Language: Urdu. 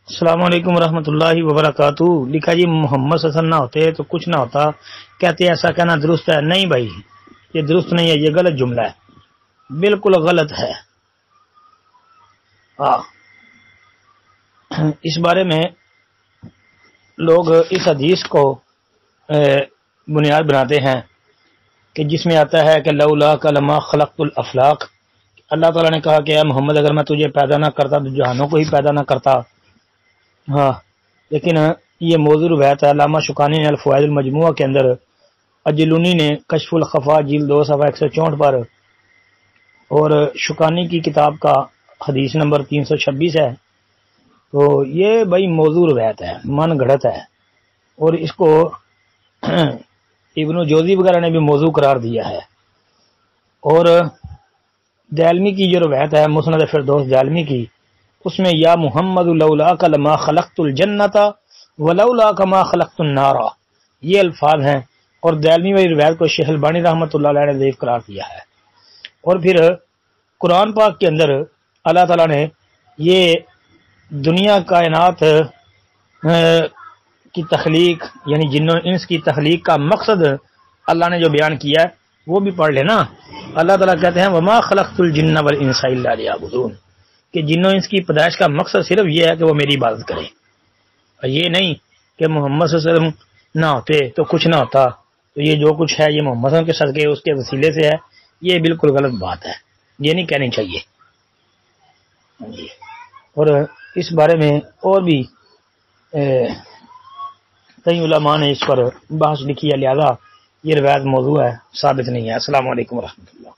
السلام علیکم ورحمۃ اللہ وبرکاتہ۔ لکھا جی محمد صلی اللہ علیہ وسلم نہ ہوتے تو کچھ نہ ہوتا، کہتے ایسا کہنا درست ہے؟ نہیں بھائی، یہ درست نہیں ہے، یہ غلط جملہ ہے، بالکل غلط ہے۔ اس بارے میں لوگ اس حدیث کو بنیاد بناتے ہیں کہ جس میں آتا ہے کہ لولا لما خلقت الافلاق، اللہ تعالیٰ نے کہا کہ اے محمد اگر میں تجھے پیدا نہ کرتا تو جہانوں کو ہی پیدا نہ کرتا۔ لیکن یہ موضوع روایت ہے۔ علامہ شوکانی نے الفوائد المجموعہ کے اندر، اجلونی نے کشف الخفا جلد 2 صفحہ 164 پر، اور شوکانی کی کتاب کا حدیث نمبر 326 ہے۔ تو یہ بھائی موضوع روایت ہے، من گھڑت ہے، اور اس کو ابن جوزی وغیرہ نے بھی موضوع قرار دیا ہے۔ اور دالمی کی جو روایت ہے مسند فردوس دالمی کی، اس میں یا محمد لولاک لما خلقت الجنت ولولاک ما خلقت النار، یہ الفاظ ہیں، اور دالمی والی روایت کو شیخ البانی رحمۃ اللہ علیہ نے ضعیف قرار دیا ہے۔ اور پھر قرآن پاک کے اندر اللہ تعالیٰ نے یہ دنیا کائنات کی تخلیق، یعنی جن و انس کی تخلیق کا مقصد اللہ نے جو بیان کیا ہے وہ بھی پڑھ لینا۔ اللہ تعالیٰ کہتے ہیں وما خلقت الجن والانس الا لیعبدون، کہ جن و انس کی پیدائش کا مقصد صرف یہ ہے کہ وہ میری عبادت کریں، اور یہ نہیں کہ محمد صلی اللہ علیہ وسلم نہ ہوتے تو کچھ نہ ہوتا، تو یہ جو کچھ ہے یہ محمد صلی اللہ علیہ وسلم کے صدقے اس کے وسیلے سے ہے۔ یہ بالکل غلط بات ہے، یہ نہیں کہنی چاہیے۔ اور اس بارے میں اور بھی کئی علماء نے اس پر بحث لکھی ہے، لہذا یہ روایت موضوع ہے، ثابت نہیں ہے۔ السلام علیکم ورحمۃ اللہ۔